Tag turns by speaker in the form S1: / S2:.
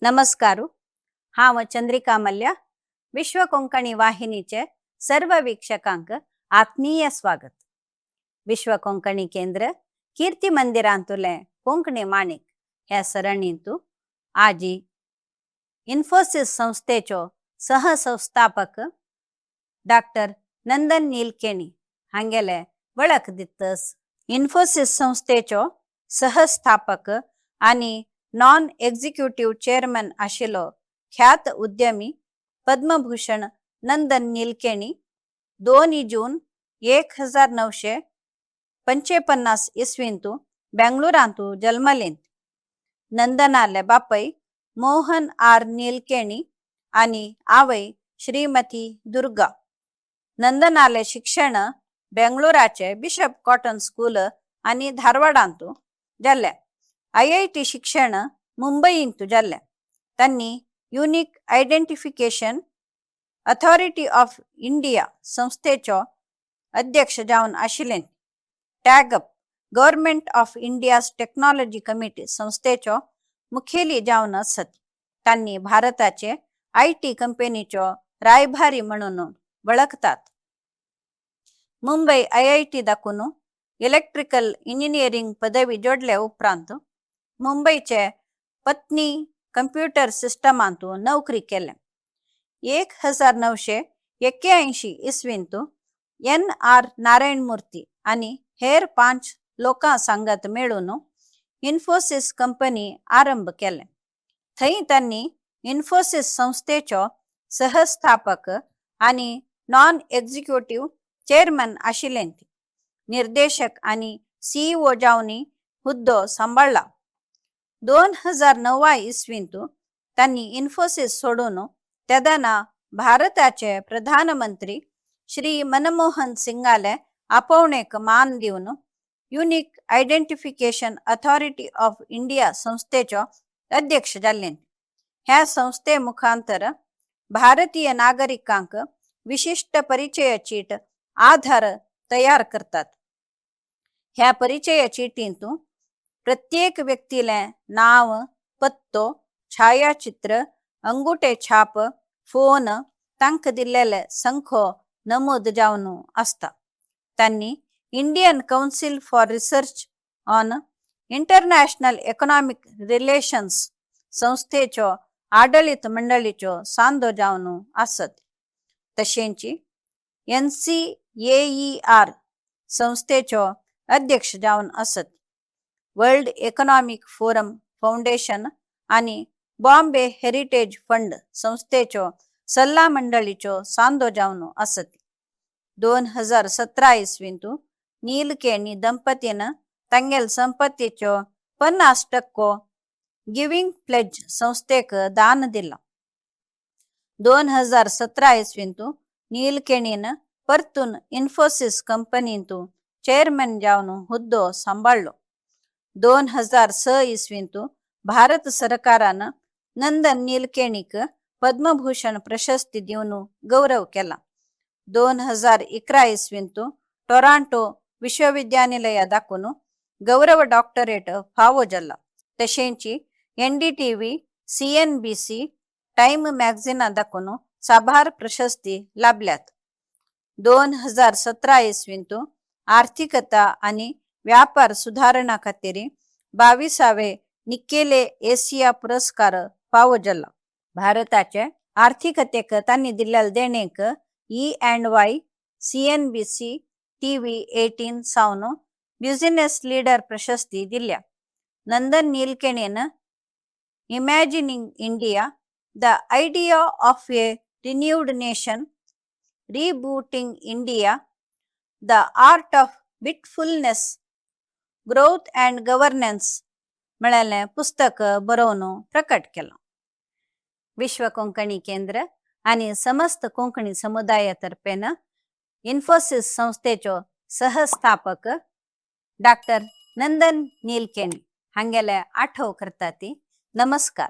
S1: नमस्कार. हांव चंद्रिका मल्ल्या. विश्व कोंकणी वाहिनीचे सर्व वीक्षकांक आत्मीय स्वागत. विश्व कोंकणी केंद्र कीर्ती मंदिरांतुले कोंकणी माणिक ह्या सरणींतू आजी इन्फोसिस संस्थेचो सहसंस्थापक डॉक्टर नंदन नीलकेणी हांगेले वळख दितस. इन्फोसिस संस्थेचो सहस्थापक आणि नॉन एक्झिक्युटिव्ह चेअरमन आशिल्लो ख्यात उद्यमी पद्मभूषण नंदन नीलकेणी 2 जून 1955 इसवींतू बेंगळुरांतू जल्मलें. नंदनाले बापय मोहन आर नीलकेणी आणि आवय श्रीमती दुर्गा. नंदनाले शिक्षण बेंगळुराचे बिशप कॉटन स्कूल आणि धारवाडांतू जाल्ले. IIT शिक्षण मुंबईंतू जाल्ले. त्यांनी unique identification authority of India संस्थेचो अध्यक्ष जावन आशिल्ले. TAGUP government of India's technology committee संस्थेचो मुखेली जावन असत. त्यांनी भारताचे IT कंपनीचो रायभारी म्हणून वळखतात. मुंबई IIT दाखून इलेक्ट्रिकल इंजिनिअरिंग पदवी जोडले उपरांत मुंबईचे पत्नी कंप्यूटर सिस्टमांतू नोकरी केले. 1981 इसवींतू NR नारायण मूर्ती आणि हेर 5 लोकां सांगत मेळून इन्फोसिस कंपनी आरंभ केले. थंय त्यांनी इन्फोसिस संस्थेचो सहस्थापक आणि नॉन एक्झिक्युटिव्ह चेअरमन आशिल्ले. निर्देशक आणि CEO जावनी हुद्दो सांभाळला. 2009 इसवींतू त्यांनी इन्फोसिस सोडून तेदाना भारताचे प्रधानमंत्री श्री मनमोहन सिंगाले आपोवणेक मान दिवन unique identification authority of India संस्थेचो अध्यक्ष जाल्ले. ह्या संस्थे मुखांतर भारतीय नागरिकांक विशिष्ट परिचय चीट आधार तयार करतात. ह्या परिचय चीटींतू प्रत्येक व्यक्तीले नाव, पत्तो, छायाचित्र, अंगुठे छाप, फोन, तांक दिल्लेले संखो नमूद जावन असता. त्यांनी Indian council for research on international economic relations संस्थेचो आडळित मंडळीचो सांदो जावन असत. तशेंची NCAER संस्थेचो अध्यक्ष जावन असत. वर्ल्ड इकॉनॉमिक फोरम फाउंडेशन आणि बॉम्बे हेरिटेज फंड संस्थेचो सल्ला मंडळीचो सांदो जावन असत. 2017 इसवींतू नीलकेणी दंपतीन तांगेल संपत्तीचो 50% गिविंग प्लेज संस्थेक दान दिला. 2017 इसवींतू नीलकेणीन परतून इन्फोसिस कंपनींतू चेअरमन जावन हुद्दो सांभाळलो. 2006 इसवींतू भारत सरकारान नंदन नीलकेणीक पद्मभूषण प्रशस्ती दिवन गौरव केला. 2011 इसवींतू टोरांटो विश्वविद्यानिलय दाखून गौरव डॉक्टरेट फावो जाला. तशेंची NDTV, CNBC, टाइम मॅगझिना दाखून साभार प्रशस्ती लाभल्यात. 2017 इसवींतू आर्थिकता आणि व्यापार सुधारणा खातीर 22वे निकेले एशिया पुरस्कार फावो जाला. भारताचे आर्थिकतेक तांणी दिल्लेले देणेक E&Y, CNBC TV 18 सावन बिझनेस लीडर प्रशस्ती दिल्या. नंदन नीलकेणीन imagining India, the idea of a renewed nation, rebooting India, the art of bitfulness, growth and governance म्हळेले पुस्तक बरोवन प्रकट केला. विश्व कोंकणी केंद्र आणि समस्त कोंकणी समुदायातर्फेन इन्फोसिस संस्थेचो सहस्थापक डॉक्टर नंदन नीलकेणी हांगेले आठव करता ती. नमस्कार.